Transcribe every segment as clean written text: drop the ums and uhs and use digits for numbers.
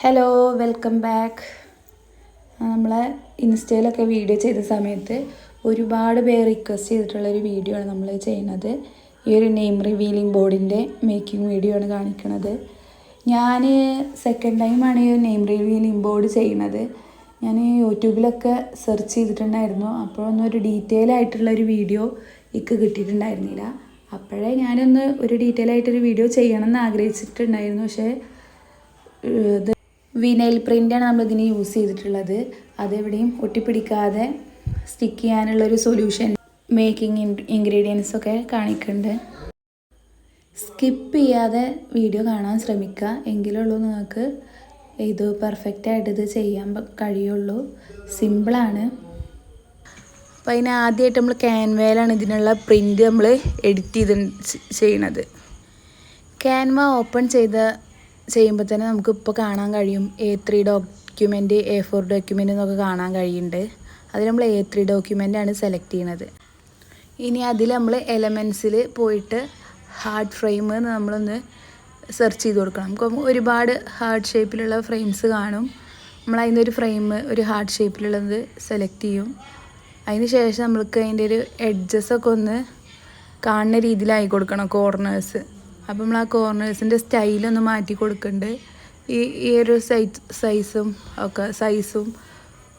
Hello welcome back. നമ്മളെ ഇൻസ്റ്റയിലൊക്കെ video ചെയ്ത സമയത്ത് ഒരുപാട് പേര് റിക്വസ്റ്റ് ചെയ്തിട്ടുള്ളൊരു വീഡിയോ ആണ് നമ്മൾ ചെയ്യുന്നത്. ഈ ഒരു നെയിം റിവീലിംഗ് ബോർഡിൻ്റെ മേക്കിംഗ് വീഡിയോ ആണ് കാണിക്കുന്നത്. ഞാൻ സെക്കൻഡ് ടൈമാണ് ഈ നെയിം റിവീലിംഗ് ബോർഡ് ചെയ്യുന്നത്. ഞാൻ യൂട്യൂബിലൊക്കെ സെർച്ച് ചെയ്തിട്ടുണ്ടായിരുന്നു. അപ്പോഴൊന്നും ഒരു ഡീറ്റെയിൽ ആയിട്ടുള്ളൊരു വീഡിയോ എനിക്ക് കിട്ടിയിട്ടുണ്ടായിരുന്നില്ല. അപ്പോഴേ ഞാനൊന്ന് ഒരു ഡീറ്റെയിൽ ആയിട്ടൊരു വീഡിയോ ചെയ്യണം എന്ന് ആഗ്രഹിച്ചിട്ടുണ്ടായിരുന്നു. പക്ഷേ വിനൈൽ പ്രിൻ്റാണ് നമ്മളിതിന് യൂസ് ചെയ്തിട്ടുള്ളത്. അതെവിടെയും ഒട്ടിപ്പിടിക്കാതെ സ്റ്റിക്ക് ചെയ്യാനുള്ളൊരു സൊല്യൂഷൻ മേക്കിംഗ് ഇൻഗ്രീഡിയൻസൊക്കെ കാണിക്കുന്നുണ്ട്. സ്കിപ്പ് ചെയ്യാതെ വീഡിയോ കാണാൻ ശ്രമിക്കുക, എങ്കിലുള്ളൂ നിങ്ങൾക്ക് ഇത് പെർഫെക്റ്റായിട്ട് ഇത് ചെയ്യാൻ കഴിയുള്ളൂ. സിമ്പിളാണ്. അപ്പോൾ അതിന് ആദ്യമായിട്ട് നമ്മൾ ക്യാൻവയിലാണ് ഇതിനുള്ള പ്രിൻ്റ് നമ്മൾ എഡിറ്റ് ചെയ്യണത്. ക്യാൻവ ഓപ്പൺ ചെയ്യുമ്പോൾ തന്നെ നമുക്ക് ഇപ്പോൾ കാണാൻ കഴിയും A3 ഡോക്യുമെൻറ്റ്, A4 ഡോക്യുമെൻ്റ് എന്നൊക്കെ കാണാൻ കഴിയുന്നുണ്ട്. അതിൽ നമ്മൾ A3 ഡോക്യുമെൻ്റാണ് സെലക്ട് ചെയ്യണത്. ഇനി അതിൽ നമ്മൾ എലമെൻസിൽ പോയിട്ട് ഹാർഡ് ഫ്രെയിം നമ്മളൊന്ന് സെർച്ച് ചെയ്ത് കൊടുക്കണം. നമുക്ക് ഒരുപാട് ഹാർഡ് ഷേപ്പിലുള്ള ഫ്രെയിംസ് കാണും. നമ്മൾ അതിൻ്റെ ഫ്രെയിം ഒരു ഹാർഡ് ഷേപ്പിലുള്ളത് സെലക്ട് ചെയ്യും. അതിന് ശേഷം നമ്മൾക്ക് അതിൻ്റെ ഒരു എഡ്ജസൊക്കെ ഒന്ന് കാണുന്ന രീതിയിലായി കൊടുക്കണം, കോർണേഴ്സ്. അപ്പം നമ്മൾ ആ കോർണേഴ്സിൻ്റെ സ്റ്റൈലൊന്ന് മാറ്റി കൊടുക്കുന്നുണ്ട്. ഈ ഒരു സൈസും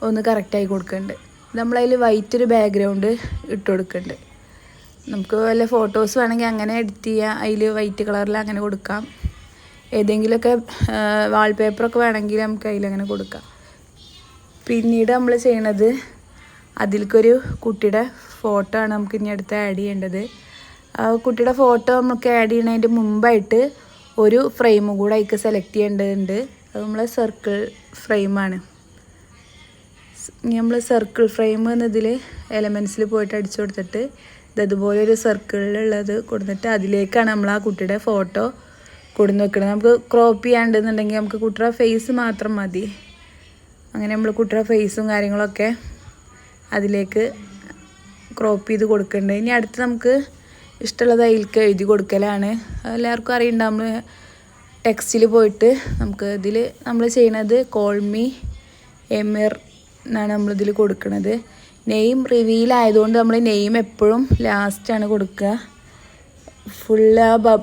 ഒന്ന് കറക്റ്റായി കൊടുക്കുന്നുണ്ട്. നമ്മളതിൽ വൈറ്റ് ഒരു ബാക്ക്ഗ്രൗണ്ട് ഇട്ട് കൊടുക്കുന്നുണ്ട്. നമുക്ക് വല്ല ഫോട്ടോസ് വേണമെങ്കിൽ അങ്ങനെ എഡിറ്റ് ചെയ്യാം. അതിൽ വൈറ്റ് കളറിൽ അങ്ങനെ കൊടുക്കാം. ഏതെങ്കിലുമൊക്കെ വാൾപേപ്പറൊക്കെ വേണമെങ്കിൽ നമുക്ക് അതിലങ്ങനെ കൊടുക്കാം. പിന്നീട് നമ്മൾ ചെയ്യണത് അതിലേക്കൊരു കുട്ടിയുടെ ഫോട്ടോ ആണ് നമുക്ക് ഇനി അടുത്ത് ആഡ് ചെയ്യേണ്ടത്. ആ കുട്ടിയുടെ ഫോട്ടോ നമുക്ക് ആഡ് ചെയ്യുന്നതിൻ്റെ മുമ്പായിട്ട് ഒരു ഫ്രെയിമും കൂടെ അതിലേക്ക് സെലക്ട് ചെയ്യേണ്ടതുണ്ട്. അത് നമ്മൾ സർക്കിൾ ഫ്രെയിമാണ്. നമ്മൾ സർക്കിൾ ഫ്രെയിം എന്നതിൽ എലമെൻസിൽ പോയിട്ട് അടിച്ചു കൊടുത്തിട്ട് ഇതുപോലെ ഒരു സർക്കിളിലുള്ളത് കൊടുത്തിട്ട് അതിലേക്കാണ് നമ്മൾ ആ കുട്ടിയുടെ ഫോട്ടോ കൊടുന്ന് വെക്കുന്നത്. നമുക്ക് ക്രോപ്പ് ചെയ്യാണ്ടെന്നുണ്ടെങ്കിൽ നമുക്ക് കുട്ടിയുടെ ഫേസ് മാത്രം മതി. അങ്ങനെ നമ്മൾ കുട്ടിയുടെ ഫേസും കാര്യങ്ങളൊക്കെ അതിലേക്ക് ക്രോപ്പ് ചെയ്ത് കൊടുക്കുന്നുണ്ട്. ഇനി അടുത്ത് നമുക്ക് ഇഷ്ടമുള്ളത് അതിലേക്ക് എഴുതി കൊടുക്കലാണ്. എല്ലാവർക്കും അറിയുന്നുണ്ട്. നമ്മൾ ടെക്സ്റ്റിൽ പോയിട്ട് നമുക്ക് ഇതിൽ നമ്മൾ ചെയ്യണത് കോൾ മീ എമിർ എന്നാണ് നമ്മളിതിൽ കൊടുക്കുന്നത്. നെയിം റിവീൽ ആയതുകൊണ്ട് നമ്മൾ നെയിം എപ്പോഴും ലാസ്റ്റാണ് കൊടുക്കുക. ഫുള്ള് ആ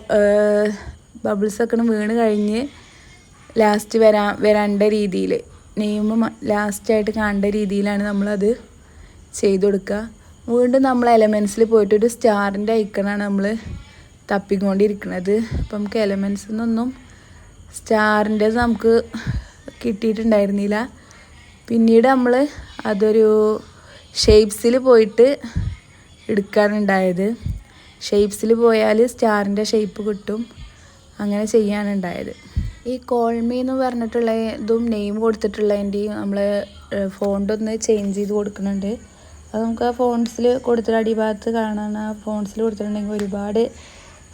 ബബിൾസൊക്കെ വീണ് കഴിഞ്ഞ് ലാസ്റ്റ് വരേണ്ട രീതിയിൽ നെയിം ലാസ്റ്റായിട്ട് കാണേണ്ട രീതിയിലാണ് നമ്മളത് ചെയ്ത് കൊടുക്കുക. വീണ്ടും നമ്മൾ എലമെൻസിൽ പോയിട്ട് ഒരു സ്റ്റാറിൻ്റെ ഐക്കണാണ് നമ്മൾ തപ്പിക്കൊണ്ടിരിക്കുന്നത്. അപ്പം നമുക്ക് എലമെൻസിൽ നിന്നൊന്നും സ്റ്റാറിൻ്റെ നമുക്ക് കിട്ടിയിട്ടുണ്ടായിരുന്നില്ല. പിന്നീട് നമ്മൾ അതൊരു ഷേപ്സിൽ പോയിട്ട് എടുക്കാനുണ്ടായത്. ഷേപ്സിൽ പോയാൽ സ്റ്റാറിൻ്റെ ഷേപ്പ് കിട്ടും. അങ്ങനെ ചെയ്യാനുണ്ടായത്. ഈ കോൾമി എന്ന് പറഞ്ഞിട്ടുള്ള ഇതും നെയിം കൊടുത്തിട്ടുള്ളതിൻ്റെയും നമ്മൾ ഫോണ്ടൊന്ന് ചേഞ്ച് ചെയ്ത് കൊടുക്കുന്നുണ്ട്. അത് നമുക്ക് ആ ഫോൺസിൽ കൊടുത്തിട്ട് അടിഭാഗത്ത് കാണാൻ ആ ഫോൺസിൽ കൊടുത്തിട്ടുണ്ടെങ്കിൽ ഒരുപാട്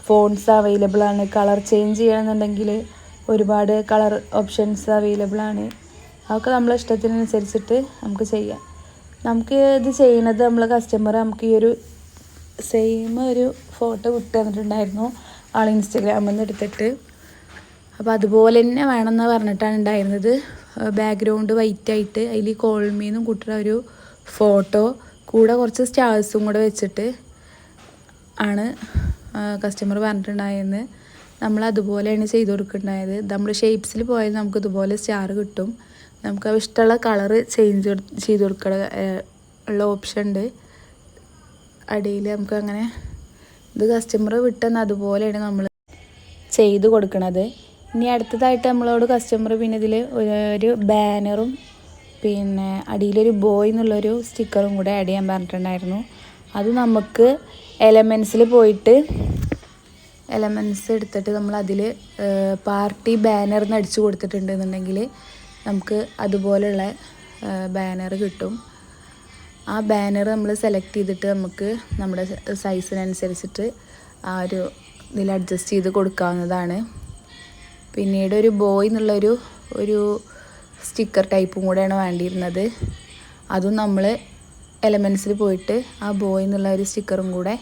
ഫോൺസ് അവൈലബിൾ ആണ്. കളർ ചേഞ്ച് ചെയ്യണമെന്നുണ്ടെങ്കിൽ ഒരുപാട് കളർ ഓപ്ഷൻസ് അവൈലബിൾ ആണ്. അതൊക്കെ നമ്മളെ ഇഷ്ടത്തിനനുസരിച്ചിട്ട് നമുക്ക് ചെയ്യാം. നമുക്ക് ഇത് ചെയ്യുന്നത് നമ്മൾ കസ്റ്റമർ നമുക്ക് ഈ ഒരു സെയിം ഒരു ഫോട്ടോ വിട്ട് തന്നിട്ടുണ്ടായിരുന്നു, ആൾ ഇൻസ്റ്റഗ്രാമിൽ നിന്ന് എടുത്തിട്ട്. അപ്പോൾ അതുപോലെ തന്നെ വേണമെന്ന് പറഞ്ഞിട്ടാണ് ഉണ്ടായിരുന്നത്. ബാക്ക്ഗ്രൗണ്ട് വൈറ്റായിട്ട് അതിൽ കോൾമീന്നും കുട്ടിയുടെ ഒരു ഫോട്ടോ കൂടെ കുറച്ച് സ്റ്റാർസും കൂടെ വെച്ചിട്ട് ആണ് കസ്റ്റമർ പറഞ്ഞിട്ടുണ്ടായെന്ന്. നമ്മൾ അതുപോലെയാണ് ചെയ്ത് കൊടുക്കുന്നുണ്ടായത്. നമ്മൾ ഷേപ്സിൽ പോയാൽ നമുക്ക് ഇതുപോലെ സ്റ്റാർ കിട്ടും. നമുക്ക് ഇഷ്ടമുള്ള കളറ് ചേഞ്ച് ചെയ്ത് കൊടുക്കുക ഉള്ള ഓപ്ഷൻ ഉണ്ട് അടിയിൽ. നമുക്ക് അങ്ങനെ ഇത് കസ്റ്റമർ വിട്ടെന്ന് അതുപോലെയാണ് നമ്മൾ ചെയ്ത് കൊടുക്കുന്നത്. ഇനി അടുത്തതായിട്ട് നമ്മളോട് കസ്റ്റമർ പിന്നെ ഇതിൽ ഒരു ബാനറും പിന്നെ അടിയിലൊരു ബോയ് എന്നുള്ളൊരു സ്റ്റിക്കറും കൂടെ ആഡ് ചെയ്യാൻ പറഞ്ഞിട്ടുണ്ടായിരുന്നു. അത് നമുക്ക് എലമെൻസിൽ പോയിട്ട് എലമെൻസ് എടുത്തിട്ട് നമ്മൾ അതിൽ പാർട്ടി ബാനർ എന്ന് അടിച്ചു കൊടുത്തിട്ടുണ്ടെന്നുണ്ടെങ്കിൽ നമുക്ക് അതുപോലെയുള്ള ബാനർ കിട്ടും. ആ ബാനർ നമ്മൾ സെലക്ട് ചെയ്തിട്ട് നമുക്ക് നമ്മുടെ സൈസിനനുസരിച്ചിട്ട് ആ ഒരു ഇതിൽ അഡ്ജസ്റ്റ് ചെയ്ത് കൊടുക്കാവുന്നതാണ്. പിന്നീട് ഒരു ബോയ് എന്നുള്ളൊരു സ്റ്റിക്കർ ടൈപ്പും കൂടെയാണ് വേണ്ടിയിരുന്നത്. അതും നമ്മൾ എലമെൻസിൽ പോയിട്ട് ആ ബോയ് എന്നുള്ള ഒരു സ്റ്റിക്കറും കൂടെ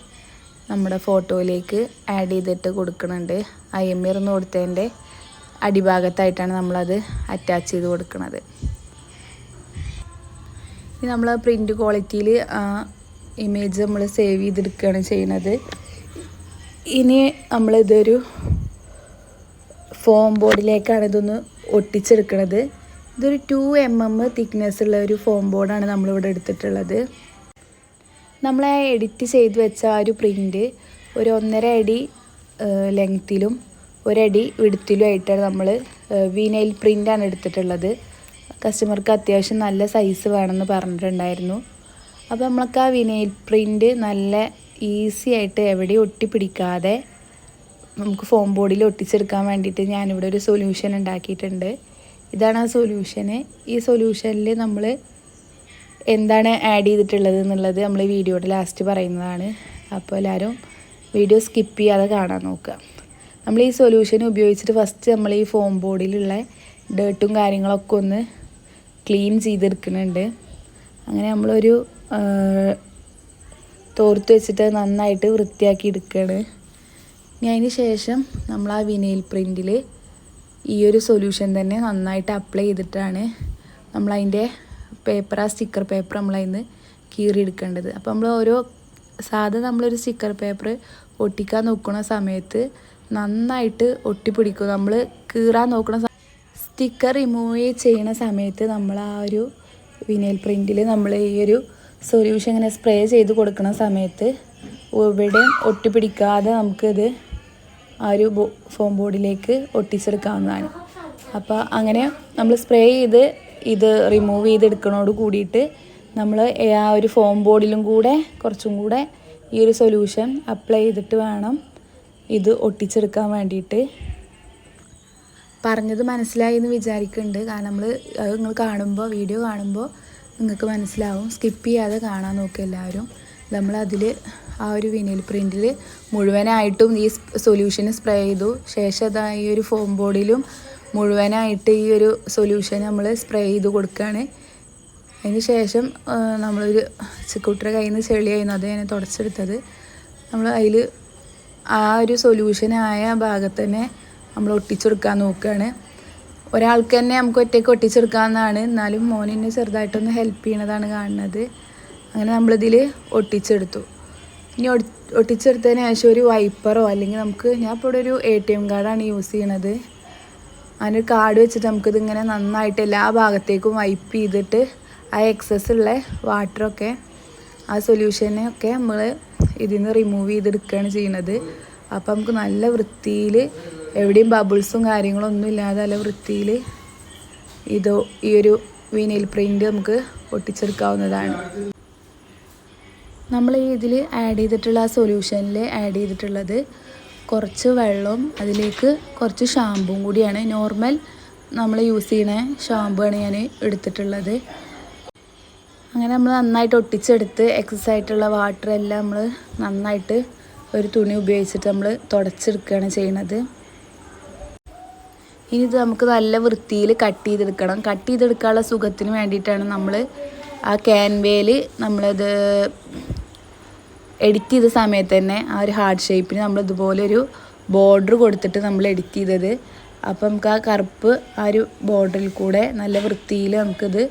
നമ്മുടെ ഫോട്ടോയിലേക്ക് ആഡ് ചെയ്തിട്ട് കൊടുക്കുന്നുണ്ട്. IMR എന്ന് കൊടുത്തതിൻ്റെ അടിഭാഗത്തായിട്ടാണ് നമ്മളത് അറ്റാച്ച് ചെയ്ത് കൊടുക്കുന്നത്. ഇനി നമ്മൾ പ്രിൻ്റ് ക്വാളിറ്റിയിൽ ഇമേജ് നമ്മൾ സേവ് ചെയ്തെടുക്കുകയാണ് ചെയ്യുന്നത്. ഇനി നമ്മളിതൊരു ഫോം ബോർഡിലേക്കാണ് ഇതൊന്ന് ഒട്ടിച്ചെടുക്കുന്നത്. ഇതൊരു 2 mm തിക്നെസ് ഉള്ള ഒരു ഫോം ബോർഡാണ് നമ്മളിവിടെ എടുത്തിട്ടുള്ളത്. നമ്മൾ എഡിറ്റ് ചെയ്ത് വെച്ച ആ ഒരു പ്രിൻ്റ് ഒരു 1.5 അടി ലെങ്ത്തിലും 1 അടി വിഡ്ത്തിലും ആയിട്ടാണ് നമ്മൾ വിനൈൽ പ്രിൻ്റാണ് എടുത്തിട്ടുള്ളത്. കസ്റ്റമർക്ക് അത്യാവശ്യം നല്ല സൈസ് വേണമെന്ന് പറഞ്ഞിട്ടുണ്ടായിരുന്നു. അപ്പോൾ നമ്മൾക്ക് ആ വിനൈൽ പ്രിൻ്റ് നല്ല ഈസി ആയിട്ട് എവിടെയും ഒട്ടിപ്പിടിക്കാതെ നമുക്ക് ഫോം ബോർഡിൽ ഒട്ടിച്ചെടുക്കാൻ വേണ്ടിയിട്ട് ഞാനിവിടെ ഒരു സൊല്യൂഷൻ ഉണ്ടാക്കിയിട്ടുണ്ട്. ഇതാണ് ആ സൊല്യൂഷന്. ഈ സൊല്യൂഷനിൽ നമ്മൾ എന്താണ് ആഡ് ചെയ്തിട്ടുള്ളത് എന്നുള്ളത് നമ്മൾ വീഡിയോയുടെ ലാസ്റ്റ് പറയുന്നതാണ്. അപ്പോൾ എല്ലാവരും വീഡിയോ സ്കിപ്പ് ചെയ്യാതെ കാണാൻ നോക്കുക. നമ്മൾ ഈ സൊല്യൂഷൻ ഉപയോഗിച്ചിട്ട് ഫസ്റ്റ് നമ്മൾ ഈ ഫോം ബോർഡിലുള്ള ഡേർട്ടും കാര്യങ്ങളൊക്കെ ഒന്ന് ക്ലീൻ ചെയ്തെടുക്കുന്നുണ്ട്. അങ്ങനെ നമ്മളൊരു തോർത്ത് വെച്ചിട്ട് നന്നായിട്ട് വൃത്തിയാക്കി എടുക്കുകയാണ്. ഇനി അതിന് ശേഷം നമ്മൾ ആ വിനൈൽ പ്രിൻറ്റിൽ ഈ ഒരു സൊല്യൂഷൻ തന്നെ നന്നായിട്ട് അപ്ലൈ ചെയ്തിട്ടാണ് നമ്മളതിൻ്റെ പേപ്പർ, ആ സ്റ്റിക്കർ പേപ്പർ നമ്മളതിന്ന് കീറിയെടുക്കേണ്ടത്. അപ്പോൾ നമ്മൾ നമ്മളൊരു സ്റ്റിക്കർ പേപ്പർ ഒട്ടിക്കാൻ നോക്കുന്ന സമയത്ത് നന്നായിട്ട് ഒട്ടിപ്പിടിക്കും. നമ്മൾ കീറാൻ നോക്കുന്ന സ്റ്റിക്കർ റിമൂവ് ചെയ്യുന്ന സമയത്ത് നമ്മൾ ആ ഒരു വിനൈൽ പ്രിൻറ്റിൽ നമ്മൾ ഈ ഒരു സൊല്യൂഷൻ ഇങ്ങനെ സ്പ്രേ ചെയ്ത് കൊടുക്കുന്ന സമയത്ത് എവിടെയും ഒട്ടിപ്പിടിക്കാതെ നമുക്കിത് ആ ഒരു ഫോം ബോർഡിലേക്ക് ഒട്ടിച്ചെടുക്കാവുന്നതാണ്. അപ്പോൾ അങ്ങനെ നമ്മൾ സ്പ്രേ ചെയ്ത് ഇത് റിമൂവ് ചെയ്തെടുക്കുന്നതോട് കൂടിയിട്ട് നമ്മൾ ആ ഒരു ഫോം ബോർഡിലും കൂടെ കുറച്ചും കൂടെ ഈ ഒരു സൊല്യൂഷൻ അപ്ലൈ ചെയ്തിട്ട് വേണം ഇത് ഒട്ടിച്ചെടുക്കാൻ വേണ്ടിയിട്ട്. പറഞ്ഞത് മനസ്സിലായി എന്ന് വിചാരിക്കുന്നുണ്ട്. കാരണം നിങ്ങൾ കാണുമ്പോൾ, വീഡിയോ കാണുമ്പോൾ നിങ്ങൾക്ക് മനസ്സിലാവും. സ്കിപ്പ് ചെയ്യാതെ കാണാൻ നോക്കുക എല്ലാവരും. നമ്മളതിൽ ആ ഒരു വിനൈൽ പ്രിൻറ്റിൽ മുഴുവനായിട്ടും ഈ സൊല്യൂഷൻ സ്പ്രേ ചെയ്തു. ശേഷം അതാ ഈ ഒരു ഫോം ബോർഡിലും മുഴുവനായിട്ട് ഈ ഒരു സൊല്യൂഷൻ നമ്മൾ സ്പ്രേ ചെയ്ത് കൊടുക്കുകയാണ്. അതിന് ശേഷം നമ്മളൊരു കുട്ടിയുടെ കയ്യിൽ നിന്ന് ചെളിയായിരുന്നു, അത് ഞാൻ തുടച്ചെടുത്തത്. നമ്മൾ അതിൽ ആ ഒരു സൊല്യൂഷനായ ഭാഗത്ത് തന്നെ നമ്മൾ ഒട്ടിച്ചെടുക്കാൻ നോക്കുകയാണ്. ഒരാൾക്ക് തന്നെ നമുക്ക് ഒറ്റയ്ക്ക് ഒട്ടിച്ചെടുക്കാവുന്നതാണ്. എന്നാലും മോനെന്നെ ചെറുതായിട്ടൊന്ന് ഹെൽപ്പ് ചെയ്യണതാണ് കാണുന്നത്. അങ്ങനെ നമ്മളിതിൽ ഒട്ടിച്ചെടുത്തു. ഇനി ഒട്ടിച്ചെടുത്തതിന് ശേഷം ഒരു വൈപ്പറോ അല്ലെങ്കിൽ ഞാൻ ഇപ്പോൾ ഇവിടെ ഒരു ATM കാർഡാണ് യൂസ് ചെയ്യണത്. അതിനൊരു കാർഡ് വെച്ചിട്ട് നമുക്കിതിങ്ങനെ നന്നായിട്ട് എല്ലാ ഭാഗത്തേക്കും വൈപ്പ് ചെയ്തിട്ട് ആ എക്സസ് ഉള്ള വാട്ടറൊക്കെ, ആ സൊല്യൂഷനൊക്കെ നമ്മൾ ഇതിൽ നിന്ന് റിമൂവ് ചെയ്തെടുക്കുകയാണ് ചെയ്യുന്നത്. അപ്പോൾ നമുക്ക് നല്ല വൃത്തിയിൽ എവിടെയും ബബിൾസും കാര്യങ്ങളൊന്നും ഇല്ലാതെ നല്ല വൃത്തിയിൽ ഈ ഒരു വിനൈൽ പ്രിൻ്റ് നമുക്ക് ഒട്ടിച്ചെടുക്കാവുന്നതാണ്. നമ്മൾ ഇതിൽ ആഡ് ചെയ്തിട്ടുള്ള ആ സൊല്യൂഷനിൽ ആഡ് ചെയ്തിട്ടുള്ളത് കുറച്ച് വെള്ളവും അതിലേക്ക് കുറച്ച് ഷാമ്പുവും കൂടിയാണ്. നോർമൽ നമ്മൾ യൂസ് ചെയ്യുന്ന ഷാമ്പു ആണ് ഞാൻ എടുത്തിട്ടുള്ളത്. അങ്ങനെ നമ്മൾ നന്നായിട്ട് ഒട്ടിച്ചെടുത്ത് എക്സസ് ആയിട്ടുള്ള വാട്ടർ എല്ലാം നമ്മൾ നന്നായിട്ട് ഒരു തുണി ഉപയോഗിച്ചിട്ട് നമ്മൾ തുടച്ചെടുക്കുകയാണ് ചെയ്യുന്നത്. ഇനി ഇത് നമുക്ക് നല്ല വൃത്തിയിൽ കട്ട് ചെയ്തെടുക്കണം. കട്ട് ചെയ്തെടുക്കാനുള്ള സുഖത്തിന് വേണ്ടിയിട്ടാണ് നമ്മൾ ആ ക്യാൻവയിൽ നമ്മളത് എഡിറ്റ് ചെയ്ത സമയത്ത് തന്നെ ആ ഒരു ഹാർട്ട് ഷേപ്പിന് നമ്മൾ ഇതുപോലൊരു ബോർഡർ കൊടുത്തിട്ട് നമ്മൾ എഡിറ്റ് ചെയ്തത്. അപ്പം നമുക്ക് ആ കറുപ്പ് ആ ഒരു ബോർഡറിൽ കൂടെ നല്ല വൃത്തിയിൽ നമുക്കിത്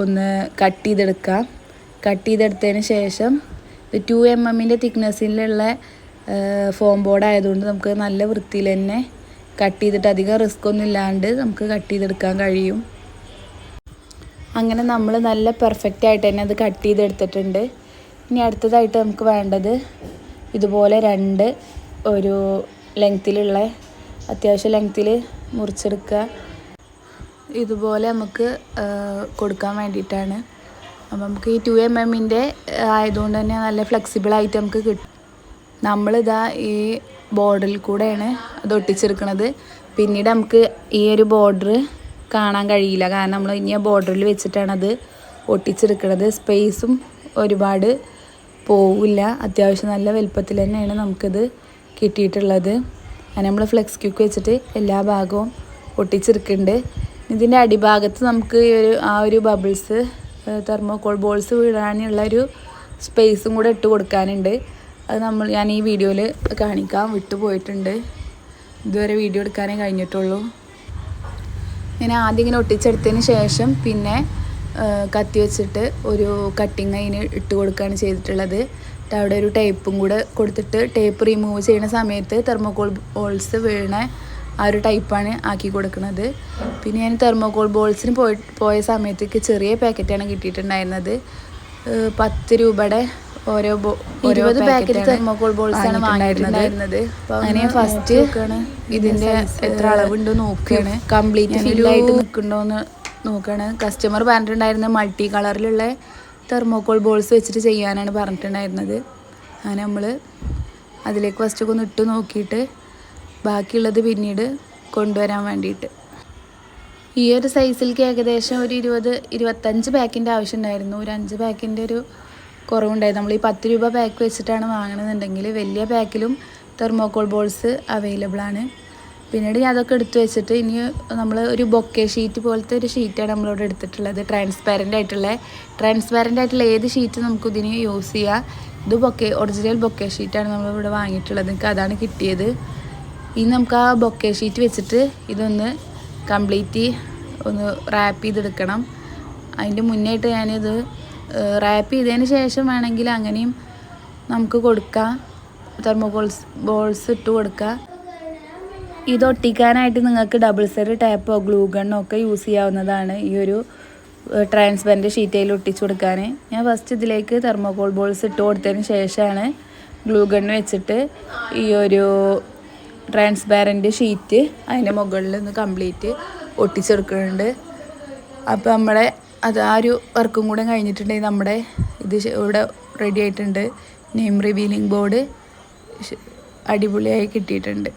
ഒന്ന് കട്ട് ചെയ്തെടുക്കാം. കട്ട് ചെയ്തെടുത്തതിന് ശേഷം ഇത് 2 mm തിക്നെസ്സിലുള്ള ഫോം ബോർഡ് ആയതുകൊണ്ട് നമുക്ക് നല്ല വൃത്തിയിൽ തന്നെ കട്ട് ചെയ്തിട്ട് അധികം റിസ്ക് ഒന്നും ഇല്ലാണ്ട് നമുക്ക് കട്ട് ചെയ്തെടുക്കാൻ കഴിയും. അങ്ങനെ നമ്മൾ നല്ല പെർഫെക്റ്റ് ആയിട്ട് തന്നെ അത് കട്ട് ചെയ്തെടുത്തിട്ടുണ്ട്. ഇനി അടുത്തതായിട്ട് നമുക്ക് വേണ്ടത് ഇതുപോലെ 2 ഒരു ലെങ്ത്തിലുള്ള അത്യാവശ്യം ലെങ്ത്തിൽ മുറിച്ചെടുക്കുക. ഇതുപോലെ നമുക്ക് കൊടുക്കാൻ വേണ്ടിയിട്ടാണ്. അപ്പം നമുക്ക് ഈ 2 mm ആയതുകൊണ്ട് തന്നെ നല്ല ഫ്ലെക്സിബിളായിട്ട് നമുക്ക് കിട്ടും. നമ്മളിതാ ഈ ബോർഡറിൽ കൂടെയാണ് അത് ഒട്ടിച്ചെടുക്കുന്നത്. പിന്നീട് നമുക്ക് ഈ ഒരു ബോർഡർ കാണാൻ കഴിയില്ല, കാരണം നമ്മൾ ഇനി ആ ബോർഡറിൽ വെച്ചിട്ടാണ് അത് ഒട്ടിച്ചെടുക്കുന്നത്. സ്പേസും ഒരുപാട് പോവില്ല. അത്യാവശ്യം നല്ല വലുപ്പത്തിൽ തന്നെയാണ് നമുക്കിത് കിട്ടിയിട്ടുള്ളത്. അങ്ങനെ നമ്മൾ ഫ്ലെക്സ് ക്യൂക്ക് വെച്ചിട്ട് എല്ലാ ഭാഗവും ഒട്ടിച്ചെടുക്കുന്നുണ്ട്. ഇതിൻ്റെ അടിഭാഗത്ത് നമുക്ക് ആ ഒരു ബബിൾസ് തെർമോകോൾ ബോൾസ് വീഴാനുള്ളൊരു സ്പേസും കൂടെ ഇട്ട് കൊടുക്കാനുണ്ട്. അത് ഞാൻ ഈ വീഡിയോയിൽ കാണിക്കാം, വിട്ടുപോയിട്ടുണ്ട്. ഇതുവരെ വീഡിയോ എടുക്കാനേ കഴിഞ്ഞിട്ടുള്ളൂ. ഞാൻ ആദ്യം ഇങ്ങനെ ഒട്ടിച്ചെടുത്തതിന് ശേഷം പിന്നെ കത്തി വെച്ചിട്ട് ഒരു കട്ടിങ് അതിന് ഇട്ട് കൊടുക്കുകയാണ് ചെയ്തിട്ടുള്ളത്. അവിടെ ഒരു ടേപ്പും കൂടെ കൊടുത്തിട്ട് ടേപ്പ് റിമൂവ് ചെയ്യുന്ന സമയത്ത് തെർമോക്കോൾ ബോൾസ് വീണ ആ ഒരു ടൈപ്പാണ് ആക്കി കൊടുക്കുന്നത്. പിന്നെ ഞാൻ തെർമോക്കോൾ ബോൾസിന് പോയ സമയത്തേക്ക് ചെറിയ പാക്കറ്റാണ് കിട്ടിയിട്ടുണ്ടായിരുന്നത്. 10 രൂപയുടെ ഓരോ 20 പാക്കറ്റ് തെർമോക്കോൾ ബോൾസ് ആണ് വാങ്ങിയിട്ടുണ്ടായിരുന്നത്. അങ്ങനെ ഫസ്റ്റ് ഇതിൻ്റെ എത്ര അളവുണ്ടോ നോക്കുകയാണ്, കംപ്ലീറ്റ് ഫില്ലായിട്ട് നിൽക്കുന്നുണ്ടോയെന്ന് നോക്കുകയാണ്. കസ്റ്റമർ പറഞ്ഞിട്ടുണ്ടായിരുന്നത് മൾട്ടി കളറിലുള്ള തെർമോക്കോൾ ബോൾസ് വെച്ചിട്ട് ചെയ്യാനാണ് പറഞ്ഞിട്ടുണ്ടായിരുന്നത്. അങ്ങനെ നമ്മൾ അതിലേക്ക് ഫസ്റ്റൊക്കെ ഒന്ന് ഇട്ട് നോക്കിയിട്ട് ബാക്കിയുള്ളത് പിന്നീട് കൊണ്ടുവരാൻ വേണ്ടിയിട്ട്. ഈ ഒരു സൈസിലേക്ക് ഏകദേശം ഒരു 20-25 പാക്കിൻ്റെ ആവശ്യം ഉണ്ടായിരുന്നു. ഒരു 5 പാക്കിൻ്റെ ഒരു കുറവുണ്ടായിരുന്നു. നമ്മൾ ഈ 10 രൂപ പാക്ക് വെച്ചിട്ടാണ് വാങ്ങണമെന്നുണ്ടെങ്കിൽ വലിയ പാക്കിലും തെർമോക്കോൾ ബോൾസ് അവൈലബിൾ ആണ്. പിന്നീട് ഞാൻ അതൊക്കെ എടുത്തു വെച്ചിട്ട് ഇനി നമ്മൾ ഒരു ബൊക്കെ ഷീറ്റ് പോലത്തെ ഒരു ഷീറ്റാണ് നമ്മളിവിടെ എടുത്തിട്ടുള്ളത്. ട്രാൻസ്പാരൻ്റ് ആയിട്ടുള്ള ഏത് ഷീറ്റ് നമുക്ക് ഇതിന് യൂസ് ചെയ്യാം. ഇത് ഒറിജിനൽ ബൊക്കെ ഷീറ്റാണ് നമ്മളിവിടെ വാങ്ങിയിട്ടുള്ളത്. എനിക്ക് അതാണ് കിട്ടിയത്. ഇനി നമുക്ക് ആ ബൊക്കെ ഷീറ്റ് വെച്ചിട്ട് ഇതൊന്ന് കംപ്ലീറ്റ് ഒന്ന് റാപ്പ് ചെയ്തെടുക്കണം. അതിൻ്റെ മുന്നായിട്ട് ഞാനിത് റാപ്പ് ചെയ്തതിന് ശേഷം വേണമെങ്കിൽ അങ്ങനെയും നമുക്ക് കൊടുക്കാം, ബോൾസ് ഇട്ട് കൊടുക്കാം. ഇത് ഒട്ടിക്കാനായിട്ട് നിങ്ങൾക്ക് ഡബിൾ സൈഡ് ടാപ്പോ ഗ്ലൂ ഗണ്ണോ ഒക്കെ യൂസ് ചെയ്യാവുന്നതാണ്. ഈ ഒരു ട്രാൻസ്പെറൻറ്റ് ഷീറ്റയിൽ ഒട്ടിച്ചു കൊടുക്കാൻ ഞാൻ ഫസ്റ്റ് ഇതിലേക്ക് തെർമോക്കോൾ ബോൾസ് ഇട്ട് കൊടുത്തതിന് ശേഷമാണ് ഗ്ലൂ ഗണ്ണ് വെച്ചിട്ട് ഈ ഒരു ട്രാൻസ്പാരൻ്റ് ഷീറ്റ് അതിൻ്റെ മുകളിൽ നിന്ന് കംപ്ലീറ്റ് ഒട്ടിച്ചെടുക്കുന്നുണ്ട്. അപ്പോൾ നമ്മുടെ ആ ഒരു വർക്കും കൂടെ കഴിഞ്ഞിട്ടുണ്ടെങ്കിൽ നമ്മുടെ ഇത് ഇവിടെ റെഡി ആയിട്ടുണ്ട്. നെയിം റിവീലിംഗ് ബോർഡ് അടിപൊളിയായി കിട്ടിയിട്ടുണ്ട്.